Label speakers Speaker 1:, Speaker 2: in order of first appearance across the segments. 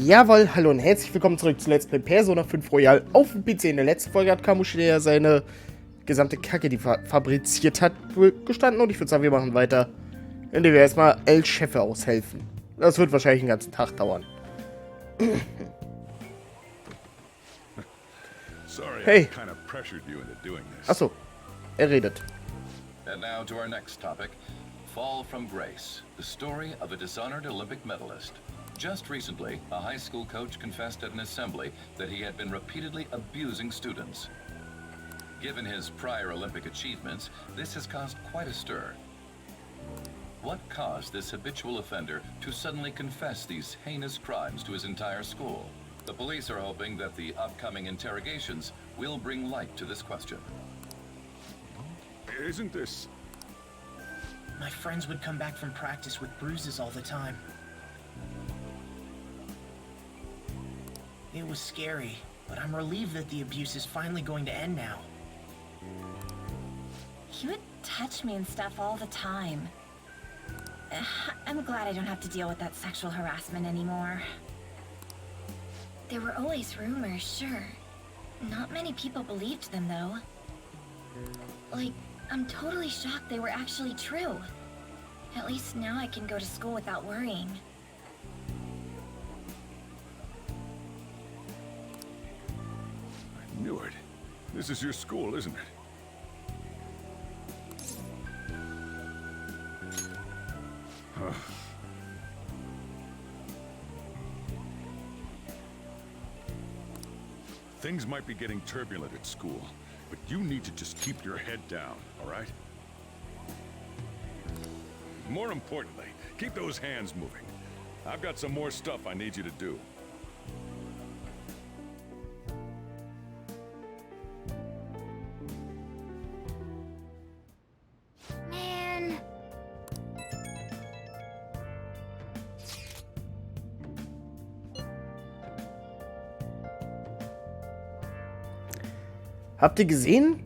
Speaker 1: Jawohl, hallo und herzlich willkommen zurück zu Let's Play Persona 5 Royal auf dem PC. In der letzten Folge hat Kamushi ja seine gesamte Kacke, die fabriziert hat, gestanden. Und ich würde sagen, wir machen weiter, indem wir erstmal El Chefe aushelfen. Das wird wahrscheinlich den ganzen Tag dauern. Hey. Achso, er redet.
Speaker 2: And now to our next topic, Fall from Grace, the story of a dishonored Olympic medalist. Just recently, a high school coach confessed at an assembly that he had been repeatedly abusing students. Given his prior Olympic achievements, this has caused quite a stir. What caused this habitual offender to suddenly confess these heinous crimes to his entire school? The police are hoping that the upcoming interrogations will bring light to this question.
Speaker 3: Isn't this...
Speaker 4: My friends would come back from practice with bruises all the time. It was scary, but I'm relieved that the abuse is finally going to end now.
Speaker 5: He would touch me and stuff all the time. I'm glad I don't have to deal with that sexual harassment anymore. There were always rumors, sure. Not many people believed them, though. Like, I'm totally shocked they were actually true. At least now I can go to school without worrying.
Speaker 3: I knew it. This is your school, isn't it? Things might be getting turbulent at school, but you need to just keep your head down, all right? More importantly, keep those hands moving. I've got some more stuff I need you to do.
Speaker 5: Man.
Speaker 1: Habt ihr gesehen?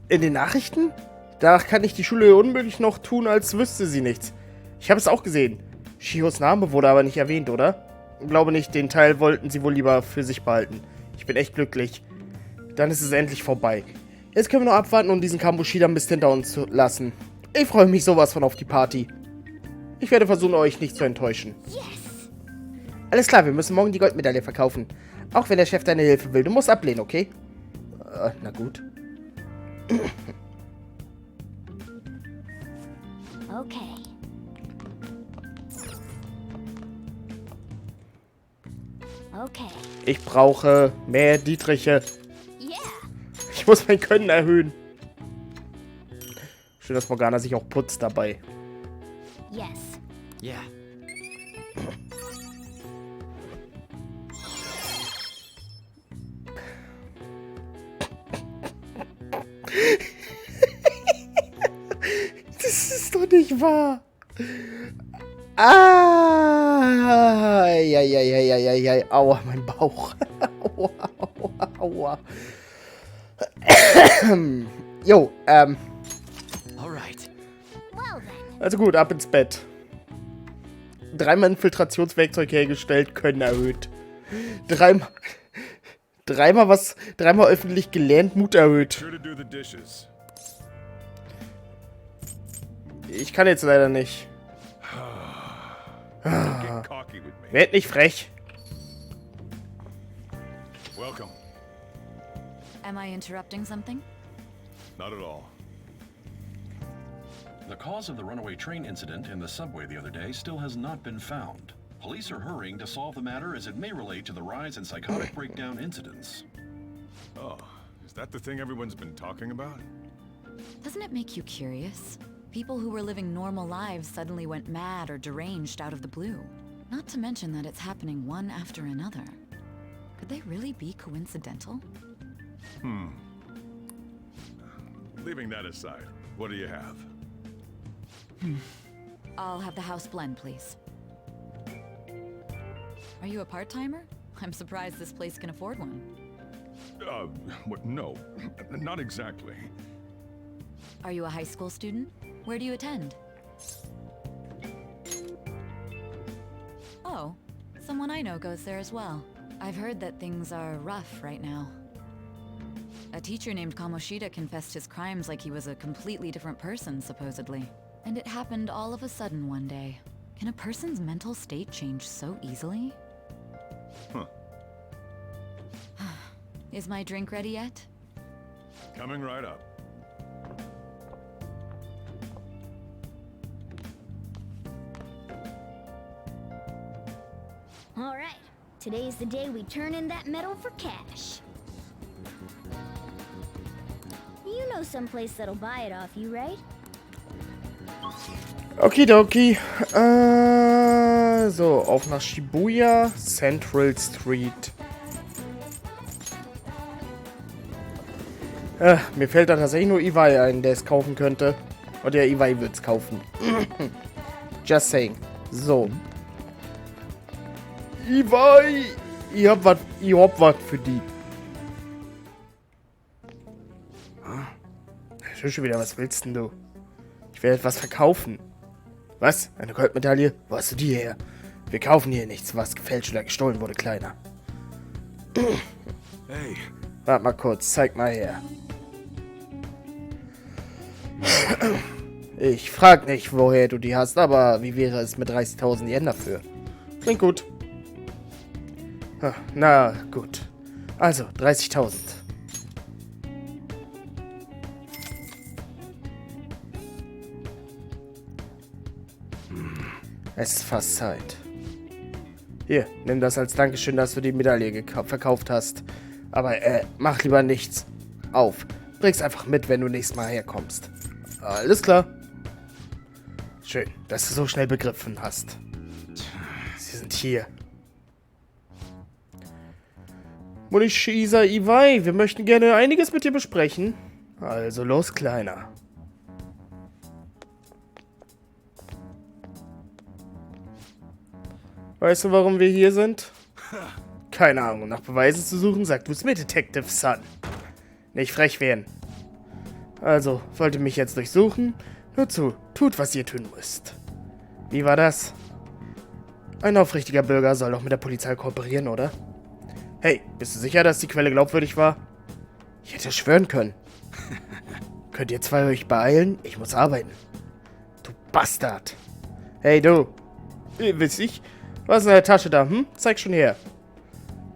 Speaker 1: In den Nachrichten? Danach kann ich die Schule unmöglich noch tun, als wüsste sie nichts. Ich habe es auch gesehen. Shios Name wurde aber nicht erwähnt, oder? Glaube nicht, den Teil wollten sie wohl lieber für sich behalten. Ich bin echt glücklich. Dann ist es endlich vorbei. Jetzt können wir noch abwarten und diesen Kamushi dann bis hinter uns zu lassen. Ich freue mich sowas von auf die Party. Ich werde versuchen, euch nicht zu enttäuschen.
Speaker 5: Yes.
Speaker 1: Alles klar, wir müssen morgen die Goldmedaille verkaufen. Auch wenn der Chef deine Hilfe will. Du musst ablehnen, okay? Na gut.
Speaker 5: Okay. Okay.
Speaker 1: Ich brauche mehr Dietriche.
Speaker 5: Yeah.
Speaker 1: Ich muss mein Können erhöhen. Schön, dass Morgana sich auch putzt dabei.
Speaker 5: Yes.
Speaker 4: Yeah.
Speaker 1: Das ist doch nicht wahr. Ah, ja. Aua, mein Bauch. Aua. Jo,
Speaker 4: Alright.
Speaker 5: Well then.
Speaker 1: also gut, ab ins Bett. 3-mal Infiltrationswerkzeug hergestellt, Können erhöht. Dreimal öffentlich gelernt, Mut erhöht.
Speaker 3: Sure to do the dishes.
Speaker 1: Ich kann jetzt leider nicht.
Speaker 3: Don't get cocky with me.
Speaker 1: Werd nicht frech.
Speaker 3: Welcome.
Speaker 6: Am I interrupting something?
Speaker 3: Not at all.
Speaker 2: The cause of the runaway train incident in the subway the other day still has not been found. Police are hurrying to solve the matter as it may relate to the rise in psychotic breakdown incidents.
Speaker 3: Oh, is that the thing everyone's been talking about?
Speaker 6: Doesn't it make you curious? People who were living normal lives suddenly went mad or deranged out of the blue. Not to mention that it's happening one after another. Could they really be coincidental?
Speaker 3: Leaving that aside, what do you have?
Speaker 6: I'll have the house blend, please. Are you a part-timer? I'm surprised this place can afford one.
Speaker 3: What? No, not exactly.
Speaker 6: Are you a high school student? Where do you attend? Oh, Someone I know goes there as well. I've heard that things are rough right now. A teacher named Kamoshida confessed his crimes like he was a completely different person, supposedly. And it happened all of a sudden one day. Can a person's mental state change so easily?
Speaker 3: Huh.
Speaker 6: Is my drink ready yet?
Speaker 3: Coming right up.
Speaker 7: All right, today's the day we turn in that medal for cash. You know someplace that'll buy it off you, right?
Speaker 1: Okidoki. So, auf nach Shibuya, Central Street. Mir fällt da tatsächlich nur Iwai ein, der es kaufen könnte. Und der Iwai wird es kaufen. Just saying. So. Iwai! Ich hab was für die. Schon wieder, was willst denn du? Ich will etwas verkaufen. Was? Eine Goldmedaille? Wo hast du die her? Wir kaufen hier nichts, was gefälscht oder gestohlen wurde, Kleiner.
Speaker 3: Hey.
Speaker 1: Warte mal kurz, zeig mal her. Ich frag nicht, woher du die hast, aber wie wäre es mit 30.000 Yen dafür? Klingt gut. Na gut. Also, 30.000. Es ist fast Zeit. Hier, nimm das als Dankeschön, dass du die Medaille verkauft hast. Aber, mach lieber nichts auf. Bring's einfach mit, wenn du nächstes Mal herkommst. Alles klar. Schön, dass du so schnell begriffen hast. Sie sind hier. Munishisa Iwai, wir möchten gerne einiges mit dir besprechen. Also los, Kleiner. Weißt du, warum wir hier sind? Keine Ahnung, nach Beweisen zu suchen, sagt du es mir, Detective Sun. Nicht frech werden. Also, wollt ihr mich jetzt durchsuchen? Nur zu, tut, was ihr tun müsst. Wie war das? Ein aufrichtiger Bürger soll doch mit der Polizei kooperieren, oder? Hey, bist du sicher, dass die Quelle glaubwürdig war? Ich hätte schwören können. Könnt ihr zwei euch beeilen? Ich muss arbeiten. Du Bastard. Hey, du. Wisst ich? Was ist in der Tasche da, hm? Zeig schon her.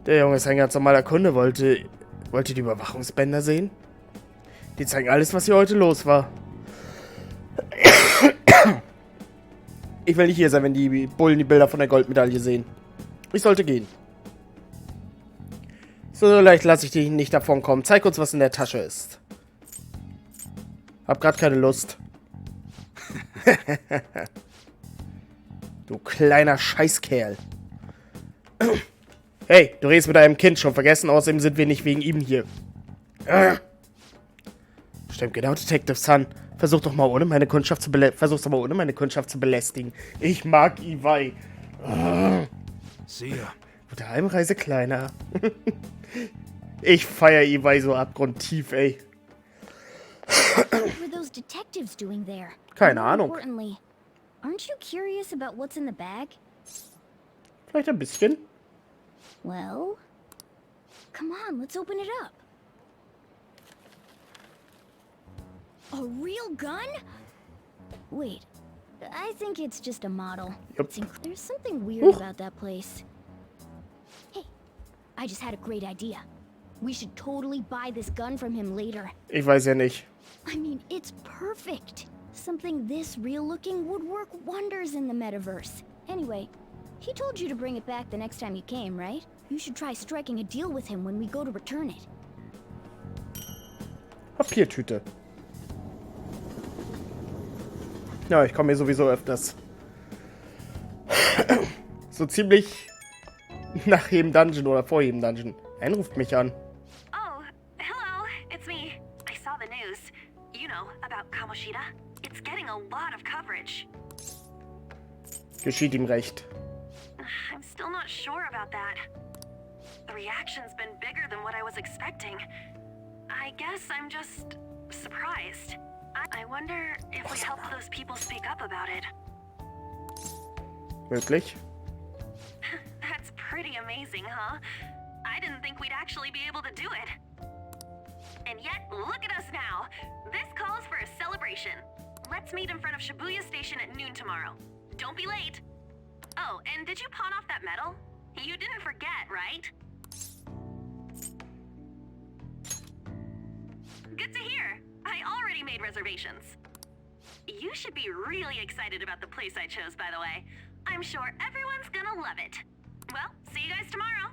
Speaker 1: Der Junge ist ein ganz normaler Kunde. Wollt ihr die Überwachungsbänder sehen? Die zeigen alles, was hier heute los war. Ich will nicht hier sein, wenn die Bullen die Bilder von der Goldmedaille sehen. Ich sollte gehen. So leicht lasse ich dich nicht davon kommen. Zeig uns, was in der Tasche ist. Hab grad keine Lust. Du kleiner Scheißkerl. Hey, du redest mit deinem Kind, schon vergessen. Außerdem sind wir nicht wegen ihm hier. Stimmt, genau, Detective Sun. Versuch's doch mal ohne meine Kundschaft zu belästigen. Ich mag Iwai.
Speaker 3: See ya.
Speaker 1: Gute Heimreise, Kleiner. Ich feier Iwai so abgrundtief, ey.
Speaker 7: What were those detectives doing there?
Speaker 1: Keine
Speaker 7: More
Speaker 1: Ahnung.
Speaker 7: importantly, aren't you curious about what's in the bag?
Speaker 1: Vielleicht ein bisschen.
Speaker 7: Well, come on, let's open it up. A real gun? Wait, I think it's just a model.
Speaker 1: Yep.
Speaker 7: There's something weird
Speaker 1: Ooh.
Speaker 7: about that place. Hey, I just had a great idea. We should totally buy this gun from him later.
Speaker 1: Ich weiß ja nicht.
Speaker 7: I mean, it's perfect. Something this real-looking would work wonders in the metaverse. Anyway, he told you to bring it back the next time you came, right? You should try striking a deal with him when we go to return it.
Speaker 1: Papiertüte. Ja, ich komme hier sowieso öfters. So ziemlich nach jedem Dungeon oder vor jedem Dungeon. Ein ruft mich an.
Speaker 5: Oh, hello, it's me. I saw the news. You know, about Kamoshida. It's getting a lot of coverage.
Speaker 1: Geschieht ihm recht.
Speaker 5: I'm still not sure about that. The reaction's been bigger than what I was expecting. I guess I'm just surprised. I wonder if we help those people speak up about it.
Speaker 1: Möglich.
Speaker 5: That's
Speaker 8: Pretty amazing, huh? I didn't think we'd actually be able to do it. And yet, look at us now. This calls for a celebration. Let's meet in front of Shibuya Station at noon tomorrow. Don't be late. Oh, and did you pawn off that medal? You didn't forget, right? Good to hear. I already made reservations. You should be really excited about the place I chose, by the way. I'm sure everyone's gonna love it. Well, see you guys tomorrow.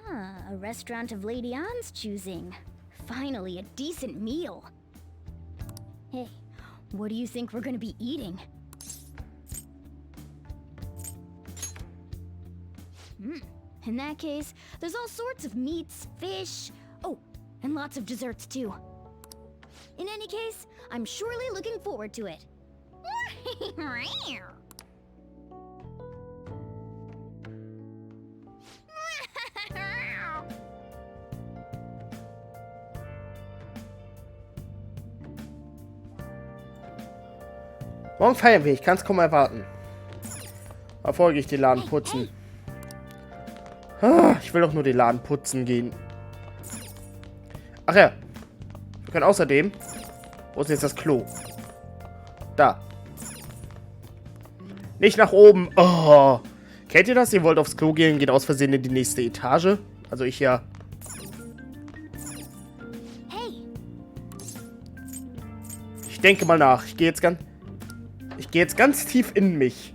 Speaker 7: Ah, a restaurant of Lady Ann's choosing. Finally, a decent meal. Hey, what do you think we're gonna be eating? In that case, there's all sorts of meats, fish, oh, and lots of desserts too. In any case, I'm surely looking forward to it.
Speaker 1: Morgen feiern wir, ich kann es kaum erwarten. Erfolge ich den Laden putzen. Ah, ich will doch nur den Laden putzen gehen. Ach ja. Wir können außerdem... Wo ist jetzt das Klo? Da. Nicht nach oben. Oh. Kennt ihr das? Ihr wollt aufs Klo gehen, geht aus Versehen in die nächste Etage. Also ich ja.
Speaker 7: Hey.
Speaker 1: Ich denke mal nach. Ich gehe jetzt ganz tief in mich.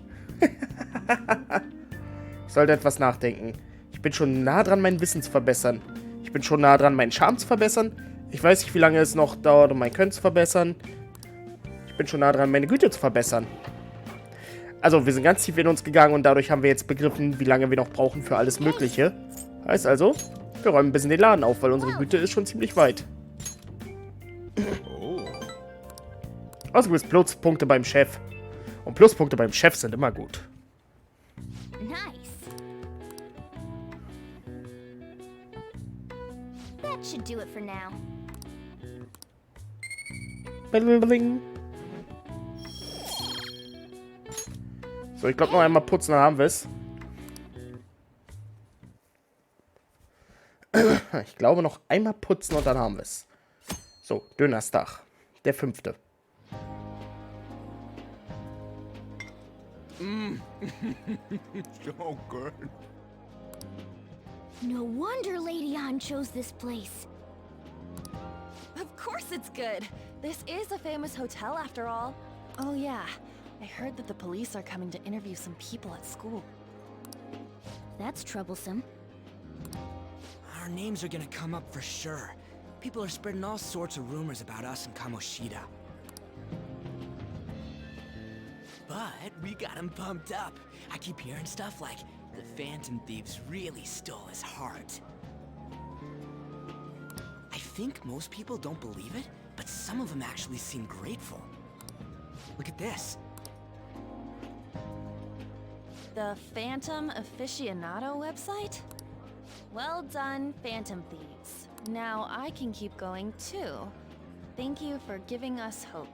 Speaker 1: Ich sollte etwas nachdenken. Ich bin schon nah dran, mein Wissen zu verbessern. Ich bin schon nah dran, meinen Charme zu verbessern. Ich weiß nicht, wie lange es noch dauert, um mein Können zu verbessern. Ich bin schon nah dran, meine Güte zu verbessern. Also, wir sind ganz tief in uns gegangen und dadurch haben wir jetzt begriffen, wie lange wir noch brauchen für alles Mögliche. Heißt also, wir räumen ein bisschen den Laden auf, weil unsere Güte ist schon ziemlich weit. Also, du bist Pluspunkte beim Chef. Und Pluspunkte beim Chef sind immer gut.
Speaker 7: Nice. That should do it for now.
Speaker 1: Bling. So, ich glaube noch einmal putzen, dann haben wir es. Ich glaube noch einmal putzen und dann haben wir es. So, Dönerstag. Der 5.
Speaker 3: So good.
Speaker 7: No wonder Lady Ann chose this place.
Speaker 9: Of course it's good. This is a famous hotel after all. Oh yeah, I heard that the police are coming to interview some people at school.
Speaker 7: That's troublesome.
Speaker 10: Our names are gonna come up for sure. People are spreading all sorts of rumors about us and Kamoshida. But we got him pumped up. I keep hearing stuff like the Phantom Thieves really stole his heart. I think most people don't believe it, but some of them actually seem grateful. Look at this.
Speaker 9: The Phantom Aficionado website? Well done, Phantom Thieves. Now I can keep going too. Thank you for giving us hope.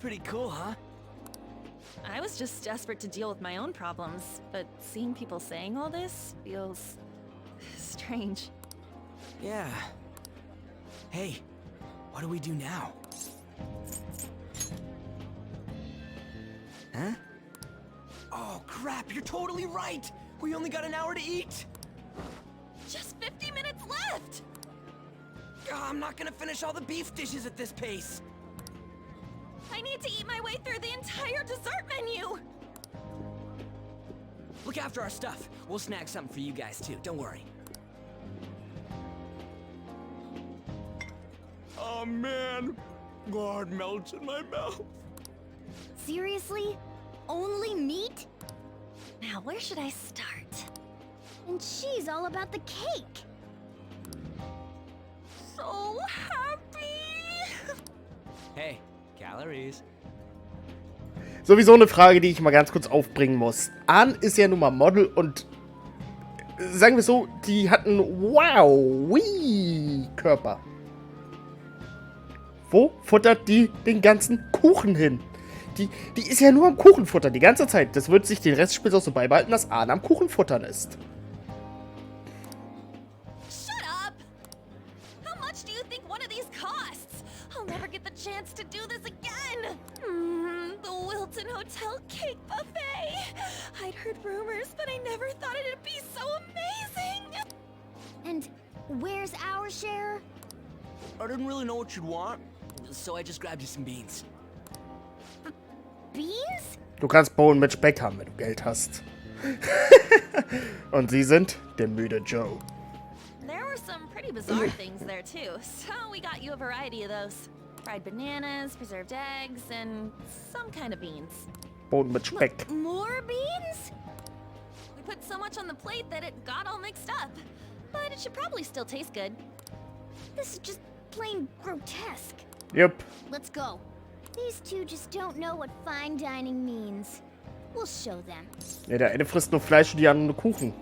Speaker 10: Pretty cool, huh?
Speaker 9: I was just desperate to deal with my own problems, but seeing people saying all this feels strange.
Speaker 10: Yeah. Hey, what do we do now? Huh? Oh crap, you're totally right! We only got an hour to eat!
Speaker 9: Just 50 minutes left!
Speaker 10: I'm not gonna finish all the beef dishes at this pace!
Speaker 9: I need to eat my way through the entire dessert menu!
Speaker 10: Look after our stuff. We'll snag something for you guys too, don't worry.
Speaker 3: Oh man, God melts in my mouth.
Speaker 7: Seriously? Only meat?
Speaker 9: Now, where should I start?
Speaker 7: And she's all about the cake.
Speaker 9: So happy!
Speaker 10: Hey, calories.
Speaker 1: Sowieso eine Frage, die ich mal ganz kurz aufbringen muss. Ann ist ja nun mal Model und sagen wir so, die hat einen Wow-Körper. Wo futtert die den ganzen Kuchen hin? Die ist ja nur am Kuchenfuttern die ganze Zeit. Das wird sich den Rest des Spiels auch so beibehalten, dass Anna am Kuchenfuttern ist.
Speaker 9: Shut up! How much do you think one of these costs? I'll never get the chance to do this again! The Wilton Hotel Cake Buffet! I'd heard rumors, but I never thought it'd be so amazing!
Speaker 7: And where's our share?
Speaker 10: I didn't really know what you'd want, so I just grabbed you some beans.
Speaker 7: Beans?
Speaker 1: Du kannst Bohnen mit Speck haben, wenn du Geld hast. Und sie sind der müde Joe.
Speaker 9: There were some pretty bizarre things there too, so we got you a variety of those. Fried bananas, preserved eggs, and some kind of beans.
Speaker 1: Bohnen mit Speck.
Speaker 7: More beans?
Speaker 9: We put so much on the plate that it got all mixed up. But it should probably still taste good.
Speaker 7: This is just plain grotesque.
Speaker 1: Yep.
Speaker 7: Let's go. These two just don't know what fine dining means. We'll show them.
Speaker 1: Ja, der eine frisst nur Fleisch und die andere nur Kuchen.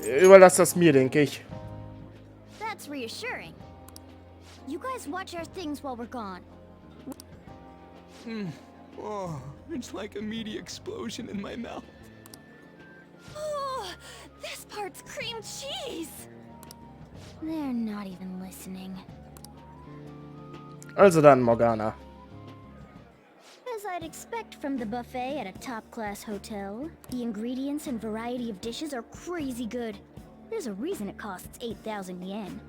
Speaker 1: Überlass das mir, denke ich.
Speaker 7: That's reassuring. You guys watch our things while we're gone.
Speaker 10: Oh, it's like a meaty explosion in my mouth.
Speaker 9: Oh, this part's cream cheese!
Speaker 7: They're not even listening.
Speaker 1: Also dann, Morgana.
Speaker 7: As I'd expect from the buffet at a top-class hotel, the ingredients and variety of dishes are crazy good. There's a reason it costs 8,000 yen.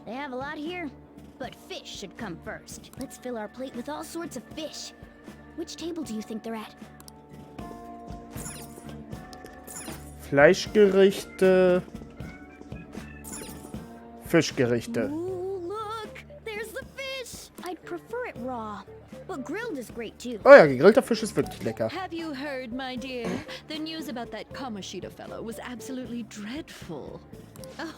Speaker 7: They have a lot here, but fish should come first. Let's fill our plate with all sorts of fish. Which table do you think they're at?
Speaker 1: Fleischgerichte. Fischgerichte.
Speaker 7: Ooh, look! There's the fish! I'd prefer it raw, but grilled is great too.
Speaker 1: Oh ja, gegrillter Fisch ist wirklich lecker.
Speaker 6: Have you heard, my dear? The news about that Kamoshida fellow was absolutely dreadful. Oh,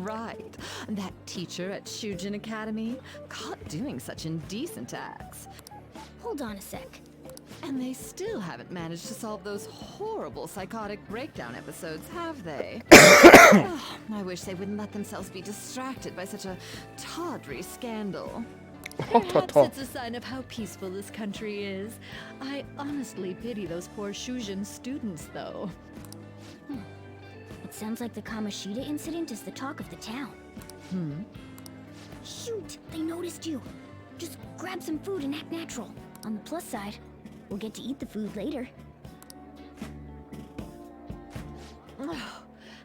Speaker 6: right. That teacher at Shujin Academy, caught doing such indecent acts.
Speaker 7: Hold on a sec.
Speaker 6: And they still haven't managed to solve those horrible psychotic breakdown episodes, have they? Oh, I wish they wouldn't let themselves be distracted by such a tawdry scandal. Perhaps it's a sign of how peaceful this country is. I honestly pity those poor Shujin students, though.
Speaker 7: It sounds like the Kamoshida incident is the talk of the town. Shoot! They noticed you. Just grab some food and act natural. On the plus side, we'll get to eat the food later.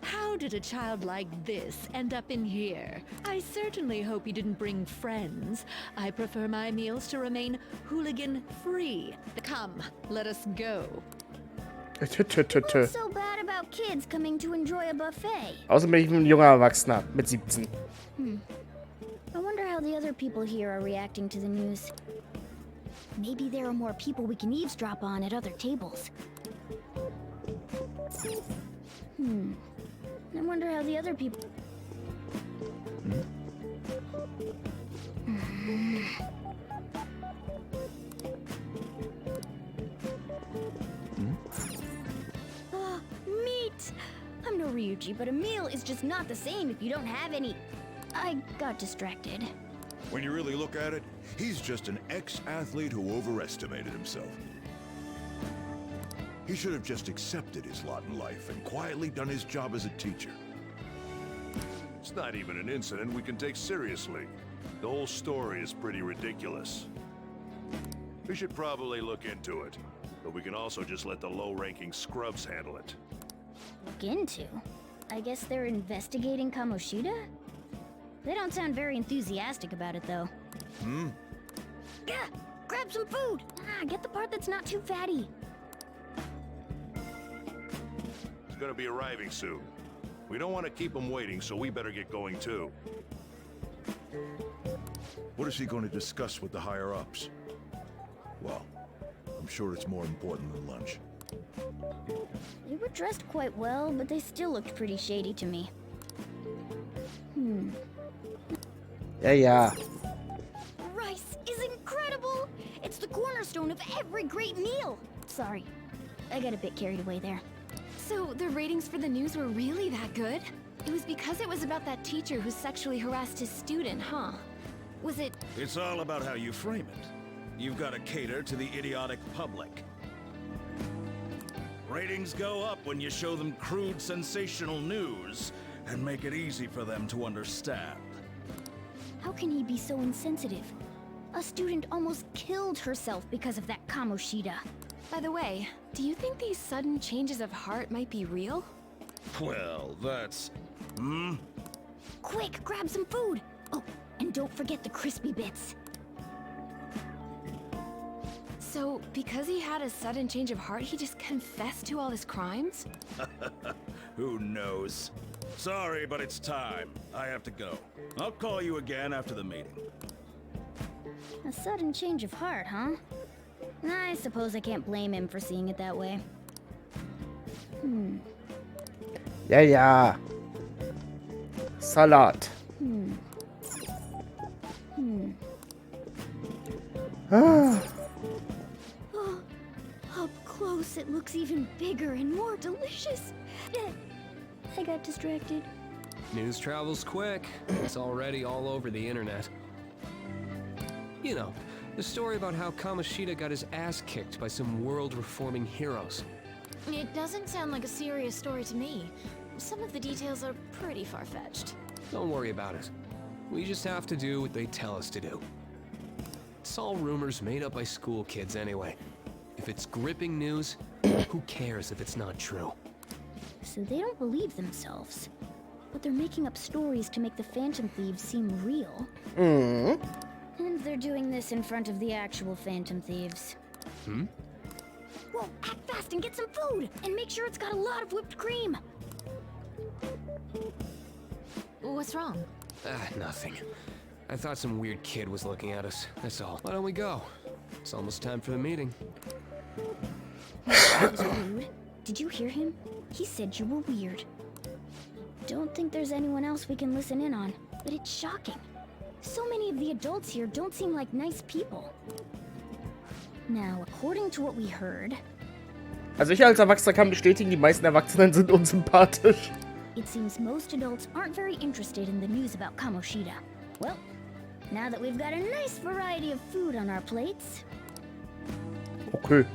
Speaker 6: How did a child like this end up in here? I certainly hope he didn't bring friends. I prefer my meals to remain hooligan-free. Come, let us go.
Speaker 7: What's so bad about kids coming to enjoy a buffet?
Speaker 1: Außerdem bin ich ein junger Erwachsener mit 17.
Speaker 7: I wonder how the other people here are reacting to the news. Maybe there are more people we can eavesdrop on at other tables. I wonder how the other people... Meat! I'm no Ryuji, but a meal is just not the same if you don't have any... I got distracted.
Speaker 3: When you really look at it, he's just an ex-athlete who overestimated himself. He should have just accepted his lot in life and quietly done his job as a teacher. It's not even an incident we can take seriously. The whole story is pretty ridiculous. We should probably look into it, but we can also just let the low-ranking scrubs handle it.
Speaker 7: Look into? I guess they're investigating Kamoshida? They don't sound very enthusiastic about it, though. Gah! Grab some food! Get the part that's not too fatty.
Speaker 3: He's gonna be arriving soon. We don't want to keep him waiting, so we better get going too. What is he going to discuss with the higher-ups? Well, I'm sure it's more important than lunch.
Speaker 7: They were dressed quite well, but they still looked pretty shady to me.
Speaker 1: Ja.
Speaker 7: Rice is incredible! It's the cornerstone of every great meal! Sorry, I got a bit carried away there.
Speaker 6: So the ratings for the news were really that good? It was because it was about that teacher who sexually harassed his student, huh? Was it...
Speaker 3: It's all about how you frame it. You've got to cater to the idiotic public. Ratings go up when you show them crude, sensational news and make it easy for them to understand.
Speaker 7: How can he be so insensitive? A student almost killed herself because of that Kamoshida.
Speaker 9: By the way, do you think these sudden changes of heart might be real?
Speaker 3: Well, that's...
Speaker 7: Quick, grab some food! Oh, and don't forget the crispy bits.
Speaker 9: So, because he had a sudden change of heart, he just confessed to all his crimes?
Speaker 3: Who knows? Sorry, but it's time. I have to go. I'll call you again after the meeting.
Speaker 7: A sudden change of heart, huh? I suppose I can't blame him for seeing it that way.
Speaker 1: Ja, ja. Salat. Ah.
Speaker 7: Up close, it looks even bigger and more delicious. I got distracted.
Speaker 11: News travels quick. It's already all over the internet. You know, the story about how Kamoshida got his ass kicked by some world-reforming heroes.
Speaker 9: It doesn't sound like a serious story to me. Some of the details are pretty far-fetched.
Speaker 11: Don't worry about it. We just have to do what they tell us to do. It's all rumors made up by school kids anyway. If it's gripping news, who cares if it's not true?
Speaker 7: So they don't believe themselves. But they're making up stories to make the Phantom Thieves seem real. And they're doing this in front of the actual Phantom Thieves. Well, act fast and get some food! And make sure it's got a lot of whipped cream!
Speaker 9: What's wrong?
Speaker 11: Nothing. I thought some weird kid was looking at us, that's all. Why don't we go? It's almost time for the meeting.
Speaker 7: That was rude. Did you hear him? He said you were weird. Don't think there's anyone else we can listen in on, but it's shocking. So many of the adults here don't seem like nice people. Now, according to what we heard...
Speaker 1: Also ich als Erwachsener kann bestätigen, die meisten Erwachsenen sind unsympathisch.
Speaker 7: It seems most adults aren't very interested in the news about Kamoshida. Well, now that we've got a nice variety of food on our plates...
Speaker 1: Okay.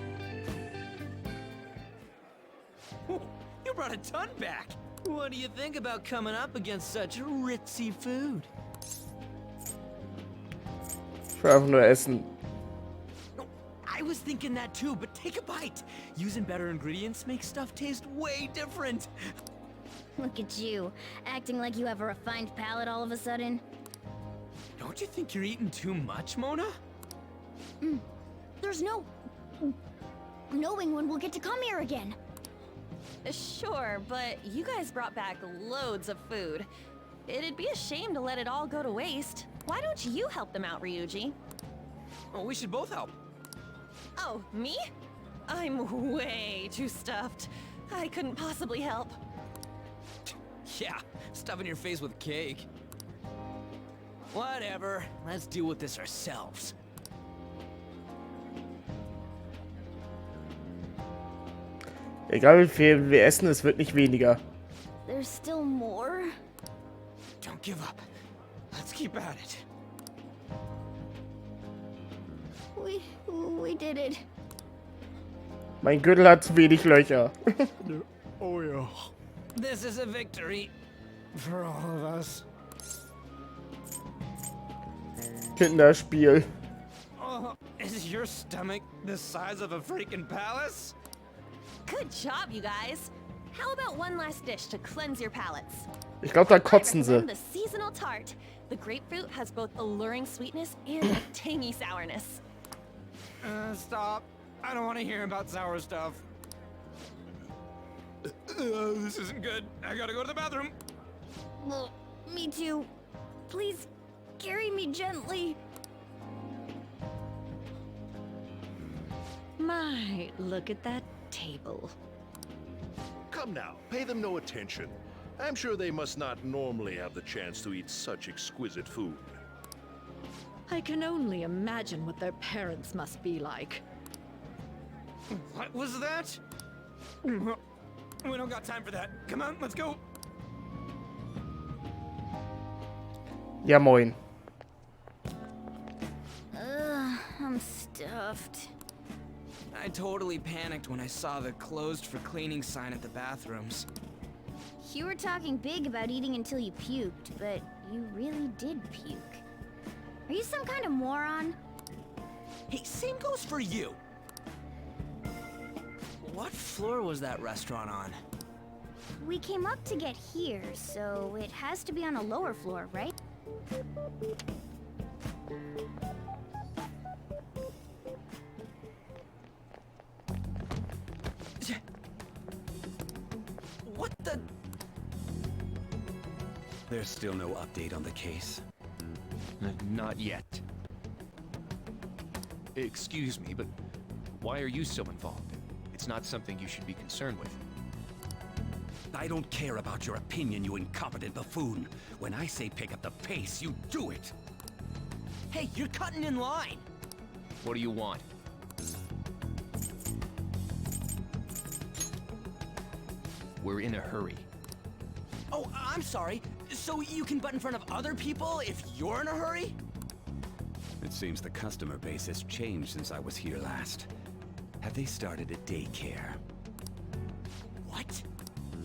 Speaker 10: You brought a ton back. What do you think about coming up against such ritzy food?
Speaker 1: Ich will einfach nur essen.
Speaker 10: I was thinking that too, but take a bite. Using better ingredients makes stuff taste way different.
Speaker 7: Look at you, acting like you have a refined palate all of a sudden.
Speaker 10: Don't you think you're eating too much, Mona?
Speaker 7: There's no... knowing when we'll get to come here again.
Speaker 9: Sure, but you guys brought back loads of food. It'd be a shame to let it all go to waste. Why don't you help them out, Ryuji?
Speaker 10: Oh, we should both help.
Speaker 9: Oh, me? I'm way too stuffed. I couldn't possibly help.
Speaker 10: Yeah, stuffing your face with cake. Whatever, let's deal with this ourselves.
Speaker 1: Egal wie viel wir essen, es wird nicht weniger.
Speaker 7: There's still more?
Speaker 10: Don't give up. Let's keep at it.
Speaker 7: We did it.
Speaker 1: Mein Gürtel hat zu wenig Löcher.
Speaker 10: Oh yeah. This is a victory for all of us.
Speaker 1: Kinderspiel.
Speaker 10: Oh, is your stomach the size of a freaking palace?
Speaker 9: Good job, you guys. How about one last dish to cleanse your palates?
Speaker 1: Ich glaube, da kotzen sie.
Speaker 9: The seasonal tart. The grapefruit has both alluring sweetness and a tangy sourness.
Speaker 10: Stop. I don't want to hear about sour stuff. This isn't good. I gotta go to the bathroom.
Speaker 7: Well, me too. Please, carry me gently.
Speaker 12: My, look at that table.
Speaker 3: Come now, pay them no attention. I'm sure they must not normally have the chance to eat such exquisite food.
Speaker 12: I can only imagine what their parents must be like.
Speaker 10: What was that? We don't got time for that. Come on, let's go.
Speaker 1: Ja, moin.
Speaker 7: I'm I'm stuffed.
Speaker 10: I totally panicked when I saw the closed for cleaning sign at the bathrooms.
Speaker 7: You were talking big about eating until you puked, but you really did puke. Are you some kind of moron?
Speaker 10: Hey, same goes for you. What floor was that restaurant on?
Speaker 7: We came up to get here, so it has to be on a lower floor, right?
Speaker 10: What the?
Speaker 13: There's still no update on the case.
Speaker 11: Not yet. Excuse me, but why are you so involved? It's not something you should be concerned with.
Speaker 13: I don't care about your opinion, you incompetent buffoon. When I say pick up the pace, you do it.
Speaker 10: Hey, you're cutting in line.
Speaker 11: What do you want? We're in a hurry.
Speaker 10: Oh, I'm sorry. So you can butt in front of other people if you're in a hurry?
Speaker 13: It seems the customer base has changed since I was here last. Have they started a daycare?
Speaker 10: What?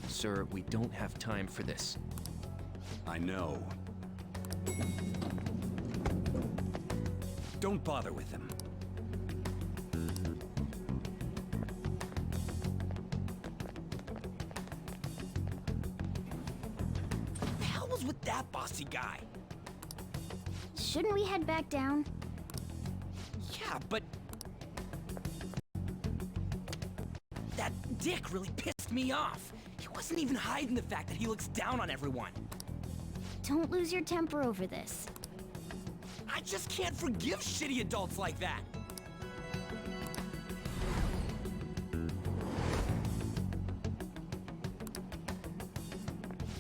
Speaker 11: Sir, we don't have time for this.
Speaker 13: I know. Don't bother with them.
Speaker 10: What the hell was with that bossy guy?
Speaker 7: Shouldn't we head back down?
Speaker 10: Yeah, but... that dick really pissed me off. He wasn't even hiding the fact that he looks down on everyone.
Speaker 7: Don't lose your temper over this.
Speaker 10: I just can't forgive shitty adults like that.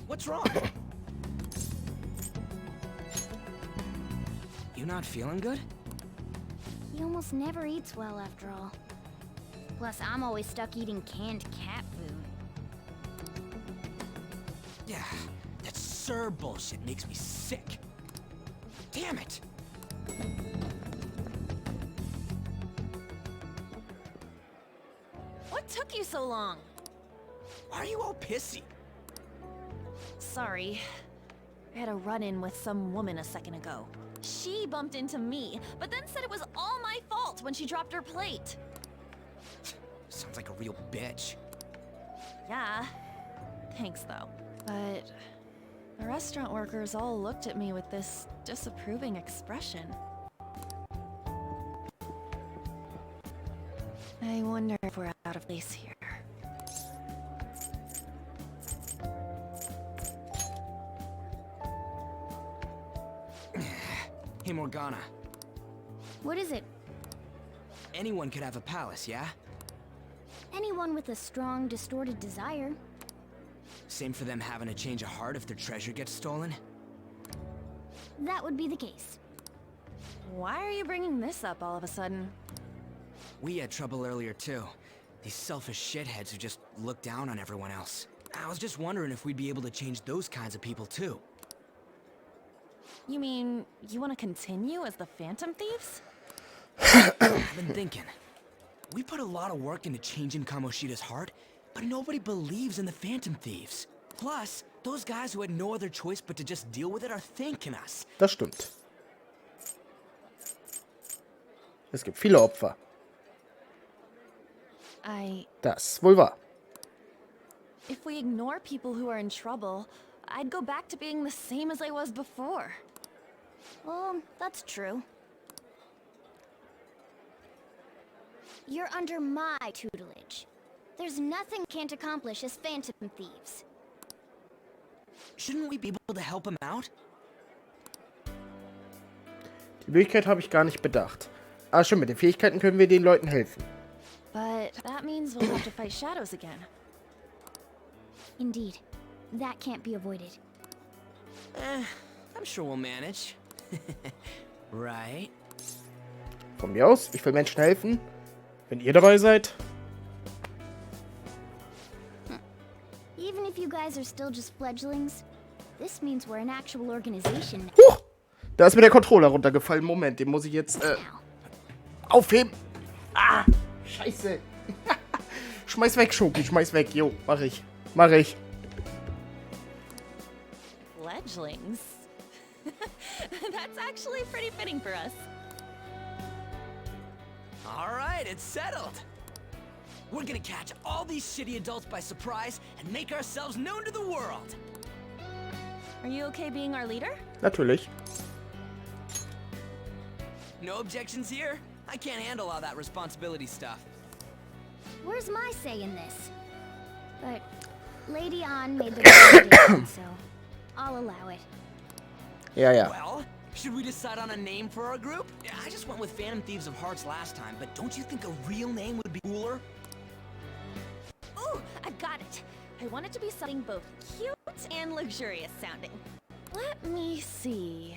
Speaker 10: What's wrong? You not feeling good?
Speaker 7: He almost never eats well after all. Plus, I'm always stuck eating canned cat food.
Speaker 10: Yeah, that Sir bullshit makes me sick. Damn it!
Speaker 9: What took you so long?
Speaker 10: Why are you all pissy?
Speaker 9: Sorry. I had a run-in with some woman a second ago. She bumped into me, but then said it was all my fault when she dropped her plate.
Speaker 10: Sounds like a real bitch.
Speaker 9: Yeah. Thanks, though. But the restaurant workers all looked at me with this disapproving expression. I wonder if we're out of place here.
Speaker 10: Hey, Morgana.
Speaker 7: What is it?
Speaker 10: Anyone could have a palace, yeah?
Speaker 7: Anyone with a strong, distorted desire.
Speaker 10: Same for them having a change of heart if their treasure gets stolen?
Speaker 7: That would be the case.
Speaker 9: Why are you bringing this up all of a sudden?
Speaker 10: We had trouble earlier, too. These selfish shitheads who just look down on everyone else. I was just wondering if we'd be able to change those kinds of people, too.
Speaker 9: You mean, you want to continue as the Phantom Thieves?
Speaker 10: I've been thinking. We put a lot of work into changing Kamoshida's heart, but nobody believes in the Phantom Thieves. Plus, those guys who had no other choice but to just deal with it are thanking us.
Speaker 1: Das stimmt. Es gibt viele Opfer. Das wohl wahr.
Speaker 9: If we ignore people who are in trouble, I'd go back to being the same as I was before.
Speaker 7: Well, that's true. You're under my tutelage. There's nothing we can't accomplish as Phantom Thieves.
Speaker 10: Shouldn't we be able to help him out?
Speaker 1: Die Möglichkeit habe ich gar nicht bedacht. Ah, schon, mit den Fähigkeiten können wir den Leuten helfen.
Speaker 9: But that means we'll have to fight shadows again.
Speaker 7: Indeed. That can't be avoided.
Speaker 10: I'm sure we'll manage. Right?
Speaker 1: Von mir aus, ich will Menschen helfen. Wenn ihr dabei seid.
Speaker 7: Even if you guys are still just fledglings, this means we're an actual organization.
Speaker 1: Huch! Da ist mir der Controller runtergefallen. Moment, den muss ich jetzt, Aufheben! Ah! Scheiße! Schmeiß weg, Schoki, schmeiß weg. Jo, mach ich. Mach ich.
Speaker 9: Fledglings. That's actually pretty fitting for us.
Speaker 10: All right, it's settled. We're gonna catch all these shitty adults by surprise and make ourselves known to the world.
Speaker 9: Are you okay being our leader?
Speaker 1: Natürlich.
Speaker 10: No objections here? I can't handle all that responsibility stuff.
Speaker 7: Where's my say in this? But Lady An made the recommendation, so I'll allow it.
Speaker 1: Ja, ja.
Speaker 10: Well, should we decide on a name for our group? I just went with Phantom Thieves of Hearts last time, but don't you think a real name would be cooler?
Speaker 9: Ooh, I got it. I want it to be something both cute and luxurious sounding. Let me see.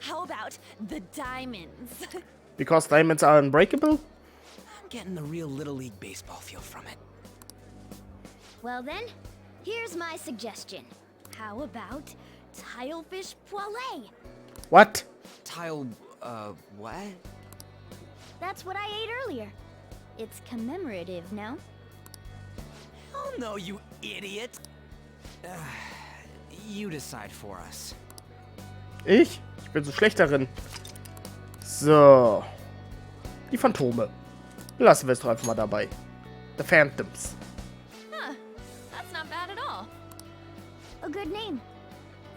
Speaker 9: How about the Diamonds?
Speaker 1: Because diamonds are unbreakable?
Speaker 10: I'm getting the real Little League Baseball feel from it.
Speaker 7: Well then, here's my suggestion. How about Tilefish Poêlée?
Speaker 1: What?
Speaker 10: What?
Speaker 7: That's what I ate earlier. It's commemorative, no?
Speaker 10: Oh no, you idiot! You decide for us.
Speaker 1: Ich? Ich bin so schlecht darin. So. Die Phantome. Lassen wir es doch einfach mal dabei. The Phantoms.
Speaker 9: Huh, that's not bad at all.
Speaker 7: A good name.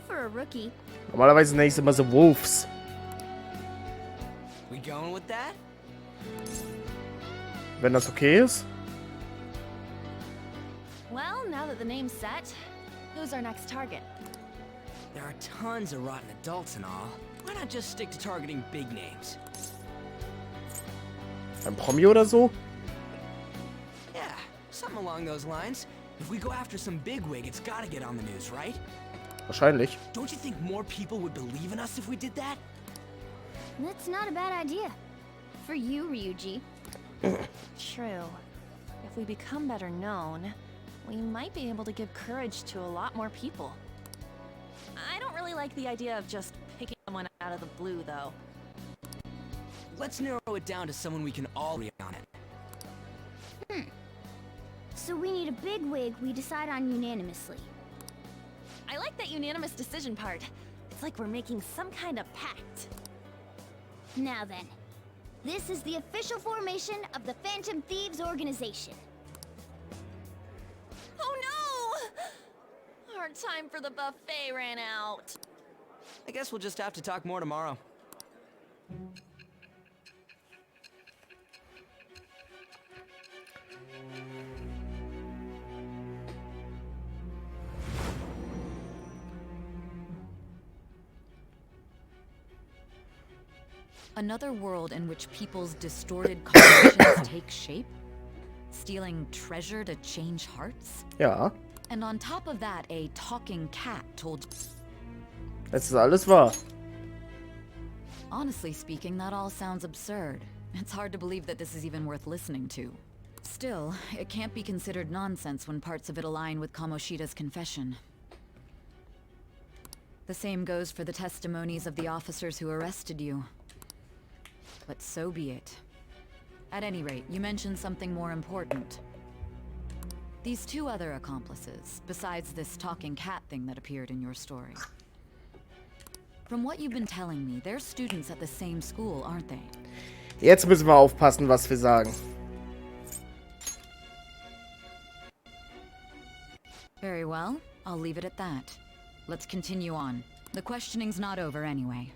Speaker 7: For a rookie.
Speaker 1: Normalerweise nenne ich es immer so Wolves.
Speaker 10: We going with that?
Speaker 1: Wenn das okay ist.
Speaker 9: Well, now that the name's set, who's our next target?
Speaker 10: There are tons of rotten adults and all. Why not just stick to targeting big names?
Speaker 1: Ein Promi oder so?
Speaker 10: Yeah, something along those lines. If we go after some bigwig, it's gotta get on the news, right?
Speaker 1: Wahrscheinlich.
Speaker 10: Don't you think more people would believe in us if we did that?
Speaker 7: That's not a bad idea. For you, Ryuji.
Speaker 9: True. If we become better known, we might be able to give courage to a lot more people. I don't really like the idea of just picking someone out of the blue, though.
Speaker 10: Let's narrow it down to someone we can all agree on it.
Speaker 7: So we need a bigwig we decide on unanimously.
Speaker 9: I like that unanimous decision part. It's like we're making some kind of pact.
Speaker 7: Now then, this is the official formation of the Phantom Thieves organization.
Speaker 9: Oh no! Our time for the buffet ran out.
Speaker 10: I guess we'll just have to talk more tomorrow.
Speaker 6: Another world in which people's distorted cognitions take shape? Stealing treasure to change hearts?
Speaker 1: Ja.
Speaker 6: And on top of that, a talking cat told...
Speaker 1: Es ist alles wahr.
Speaker 6: Honestly speaking, that all sounds absurd. It's hard to believe that this is even worth listening to. Still, it can't be considered nonsense when parts of it align with Kamoshida's confession. The same goes for the testimonies of the officers who arrested you. But so be it. At any rate, you mentioned something more important. These two other accomplices, besides this talking cat thing that appeared in your story. From what you've been telling me, they're students at the same school, aren't they?
Speaker 1: Jetzt müssen wir aufpassen, was wir sagen.
Speaker 6: Very well. I'll leave it at that. Let's continue on. The questioning's not over anyway.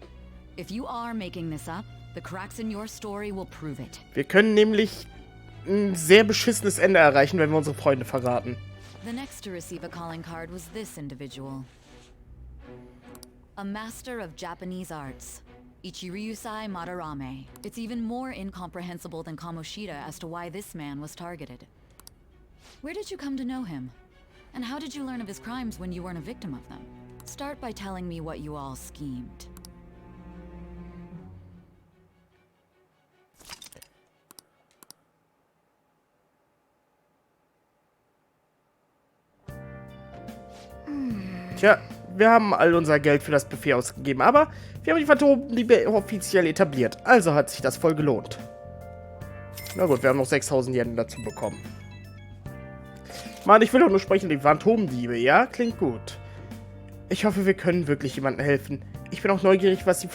Speaker 6: If you are making this up, the cracks in your story will prove it.
Speaker 1: Wir können nämlich ein sehr beschissenes Ende erreichen, wenn wir unsere Freunde verraten.
Speaker 6: The next to receive a calling card was this individual. A master of Japanese arts, Ichiryusai Madarame. It's even more incomprehensible than Kamoshida as to why this man was targeted. Where did you come to know him? And how did you learn of his crimes when you weren't a victim of them? Start by telling me what you all schemed.
Speaker 1: Tja, wir haben all unser Geld für das Buffet ausgegeben, aber wir haben die Phantomdiebe offiziell etabliert. Also hat sich das voll gelohnt. Na gut, wir haben noch 6000 Yen dazu bekommen. Mann, ich will doch nur sprechen, die Phantomdiebe, ja? Klingt gut. Ich hoffe, wir können wirklich jemandem helfen. Ich bin auch neugierig, was die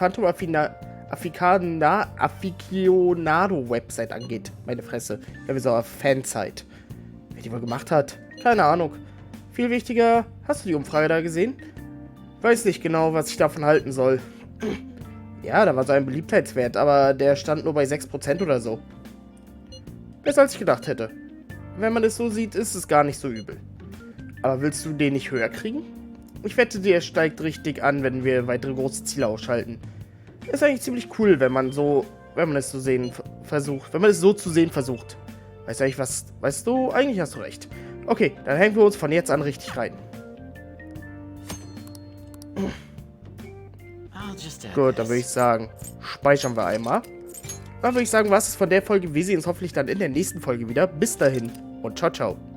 Speaker 1: Aficionado-Website angeht. Meine Fresse. Ja, wie so eine Fanzeit. Wer die wohl gemacht hat? Keine Ahnung. Viel wichtiger, hast du die Umfrage da gesehen? Weiß nicht genau, was ich davon halten soll. Ja, da war so ein Beliebtheitswert, aber der stand nur bei 6% oder so. Besser als ich gedacht hätte. Wenn man es so sieht, ist es gar nicht so übel. Aber willst du den nicht höher kriegen? Ich wette, der steigt richtig an, wenn wir weitere große Ziele ausschalten. Ist eigentlich ziemlich cool, wenn man es so zu sehen versucht. Weißt du, eigentlich hast du recht. Okay, dann hängen wir uns von jetzt an richtig rein. Gut, dann würde ich sagen, speichern wir einmal. Dann würde ich sagen, was ist von der Folge? Wir sehen uns hoffentlich dann in der nächsten Folge wieder. Bis dahin und ciao, ciao.